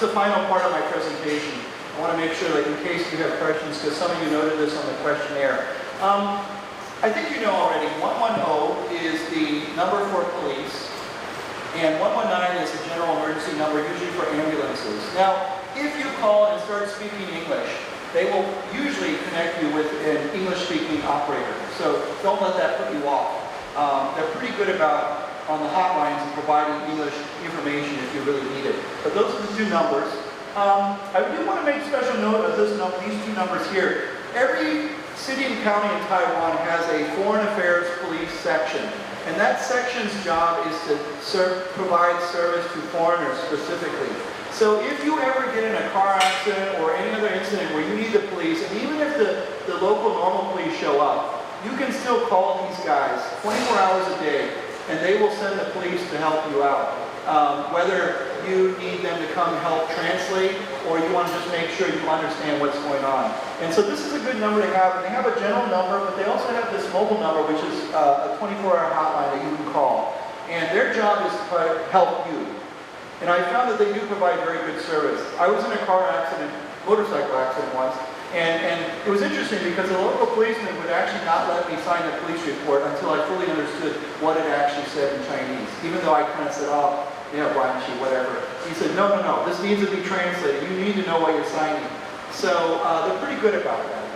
the final part of my presentation. I want to make sure that in case you have questions, because some of you noted this on the questionnaire. I think you know already, 110 is the number for police, and 119 is the general emergency number, usually for ambulances. Now, if you call and start speaking English, they will usually connect you with an English-speaking operator. So don't let that put you off. They're pretty good about, on the hotlines, providing English information if you really need it. But those are the two numbers. I do want to make special note of these two numbers here. Every city and county in Taiwan has a Foreign Affairs Police section. And that section's job is to provide service to foreigners specifically. So if you ever get in a car accident or any other incident where you need the police, and even if the local normal police show up, you can still call these guys 24 hours a day, and they will send the police to help you out. Whether you need them to come help translate, or you want to just make sure you understand what's going on. And so this is a good number to have, and they have a general number, but they also have this mobile number, which is a 24-hour hotline that you can call. And their job is to help you. And I found that they do provide very good service. I was in a car accident, motorcycle accident once, and it was interesting because the local policeman would actually not let me sign the police report until I fully understood what it actually said in Chinese. Even though I kind of said, oh, yeah, Guanxi, whatever. He said, no, this needs to be translated. You need to know what you're signing. So they're pretty good about that.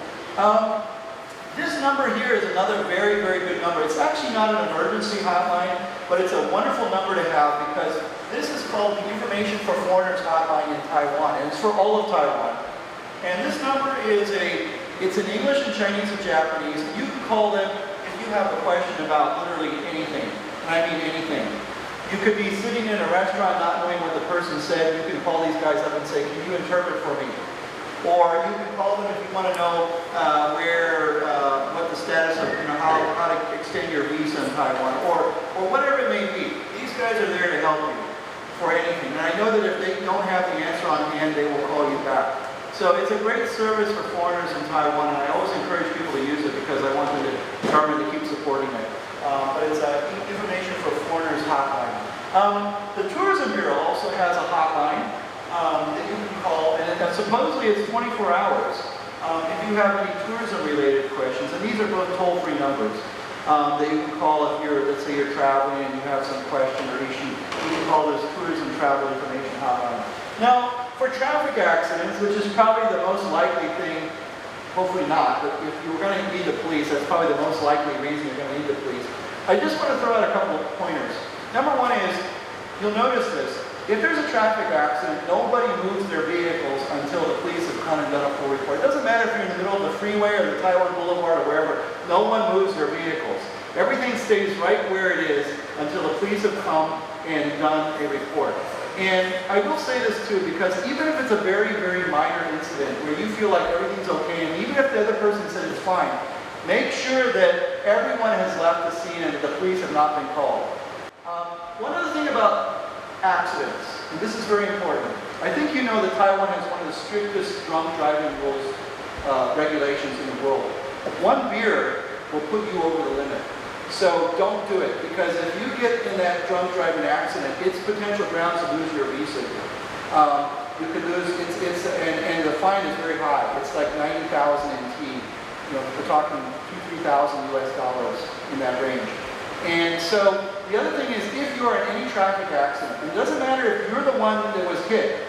This number here is another very, very good number. It's actually not an emergency hotline, but it's a wonderful number to have because this is called the Information for Foreigners Hotline in Taiwan, and it's for all of Taiwan. And this number is it's in English and Chinese and Japanese. You can call them if you have a question about literally anything, and I mean anything. You could be sitting in a restaurant not knowing what the person said. You can call these guys up and say, can you interpret for me? Or you can call them if you want to know what the status of, how to extend your visa in Taiwan, or whatever it may be. These guys are there to help you for anything. And I know that if they don't have the answer on hand, they will call you back. So it's a great service for foreigners in Taiwan, and I always encourage people to use it because I want the government to keep supporting it. But it's an Information for Foreigners hotline. The Tourism Bureau also has a hotline that you can call, and supposedly it's 24 hours. If you have any tourism-related questions, and these are both toll-free numbers that you can call if let's say you're traveling and you have some question or issue, you can call this Tourism Travel Information Hotline. Now, for traffic accidents, which is probably the most likely thing, hopefully not, but if you're going to need the police, that's probably the most likely reason you're going to need the police. I just want to throw out a couple of pointers. Number one is, you'll notice this, if there's a traffic accident, nobody moves their vehicles until the police have come and done a full report. It doesn't matter if you're in the middle of the freeway or the Taiwan Boulevard or wherever, no one moves their vehicles. Everything stays right where it is until the police have come and done a report. And I will say this too, because even if it's a very, very minor incident where you feel like everything's okay, and even if the other person said it's fine, make sure that everyone has left the scene and that the police have not been called. One other thing about accidents, and this is very important. I think you know that Taiwan has one of the strictest drunk driving rules, regulations in the world. One beer will put you over the limit. So don't do it, because if you get in that drunk driving accident, it's potential grounds to lose your visa. You could lose, and the fine is very high. It's like 90,000 NT. We're talking $2,000–3,000 US dollars in that range. And so the other thing is, if you are in any traffic accident, it doesn't matter if you're the one that was hit.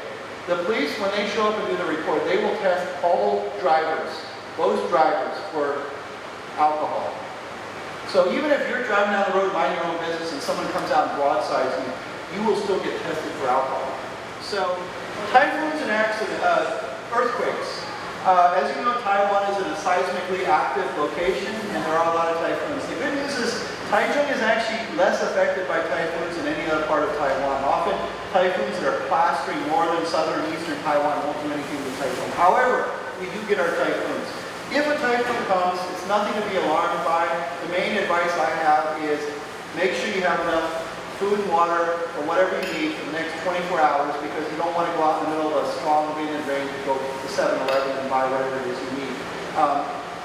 The police, when they show up and do the report, they will test all drivers, those drivers, for alcohol. So even if you're driving down the road, minding your own business, and someone comes out and broadsides you, you will still get tested for alcohol. So typhoons and earthquakes. As you know, Taiwan is in a seismically active location, and there are a lot of typhoons. The good news is Taichung is actually less affected by typhoons than any other part of Taiwan. Often, typhoons that are plastering northern, southern, eastern Taiwan won't do anything with typhoon. However, we do get our typhoons. If a typhoon comes, it's nothing to be alarmed by. The main advice I have is make sure you have enough food and water or whatever you need for the next 24 hours, because you don't want to go out in the middle of a strong wind and rain to go to 7-Eleven and buy whatever it is you need.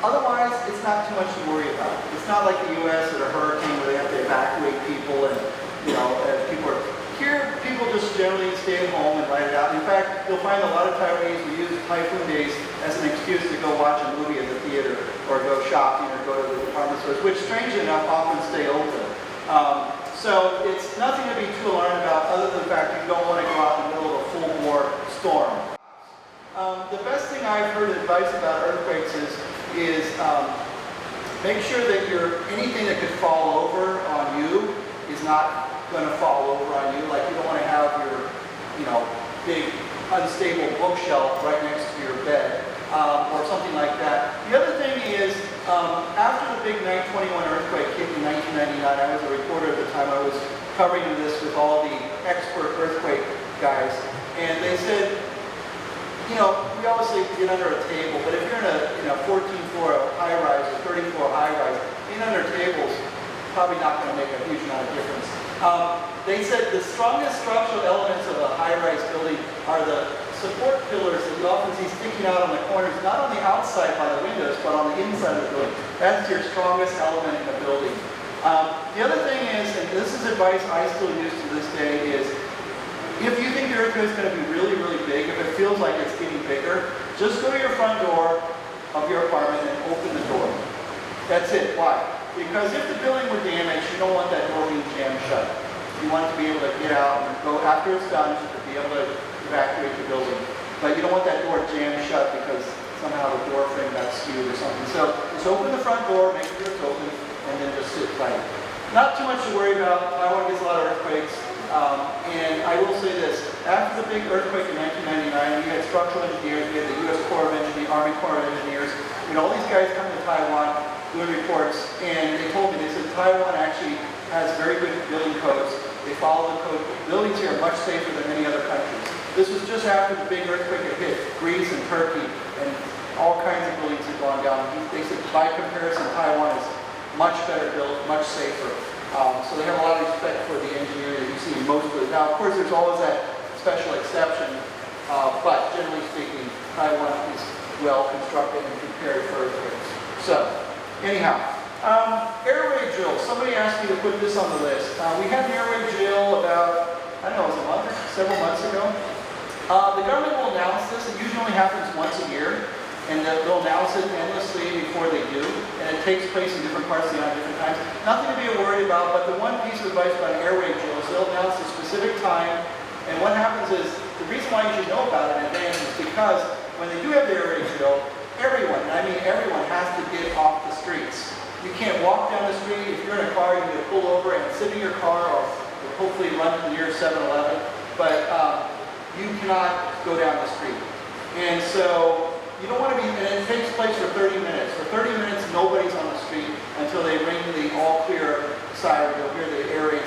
Otherwise, it's not too much to worry about. It's not like the U.S. at a hurricane where they have to evacuate people and, people are here. People people just generally stay at home and write it out. In fact, you'll find a lot of Taiwanese will use Typhoon days as an excuse to go watch a movie at the theater or go shopping or go to the department stores, which strangely enough often stay open. So it's nothing to be too alarmed about other than the fact you don't want to go out in the middle of a full-bore storm. The best thing I've heard advice about earthquakes is make sure that anything that could fall over on you is not going to fall over on you. Like you don't want to have your, big unstable bookshelf right next to your bed or something like that. The other thing is, after the big 9/21 earthquake hit in 1999, I was a reporter at the time. I was covering this with all the expert earthquake guys, and they said, we obviously get under a table, but if you're in a 14-floor high-rise or 30-floor high-rise, being under tables probably not going to make a huge amount of difference. They said the strongest structural elements of a high-rise building are the support pillars that you often see sticking out on the corners, not on the outside by the windows, but on the inside of the building. That's your strongest element in the building. The other thing is, and this is advice I still use to this day, is if you think the earthquake is going to be really, really big, if it feels like it's getting bigger, just go to your front door of your apartment and open the door. That's it. Why? Because if the building were damaged, you don't want that door being jammed shut. You want it to be able to get out and go after it's done to be able to evacuate the building. But you don't want that door jammed shut because somehow the door frame got skewed or something. So just open the front door, make sure it's open, and then just sit tight. Not too much to worry about. Taiwan gets a lot of earthquakes. And I will say this, after the big earthquake in 1999, we had structural engineers, we had the U.S. Corps of Engineers, Army Corps of Engineers, all these guys come to Taiwan doing reports, and they told me, they said Taiwan actually has very good building codes. They follow the code. Buildings here are much safer than many other countries. This was just after the big earthquake had hit Greece and Turkey, and all kinds of buildings had gone down. They said by comparison, Taiwan is much better built, much safer. So they have a lot of respect for the engineering that you see in most of it. Now, of course, there's always that special exception, but generally speaking, Taiwan is well constructed and prepared for earthquakes. So, anyhow, air raid drill. Somebody asked me to put this on the list. We had an air raid drill about, it was a month or several months ago. The government will announce this. It usually only happens once a year. And they'll announce it endlessly before they do, and it takes place in different parts of the island at different times. Nothing to be worried about, but the one piece of advice about an air raid drill is they'll announce a specific time, and what happens is, the reason why you should know about it in advance is because when they do have the air raid drill, everyone, and I mean everyone, has to get off the streets. You can't walk down the street. If you're in a car, you need to pull over and sit in your car, or hopefully run to the nearest 7-Eleven, but you cannot go down the street. And so, you don't want to be, and it takes place for 30 minutes. For 30 minutes, nobody's on the street until they ring the all-clear siren. You'll hear the air raid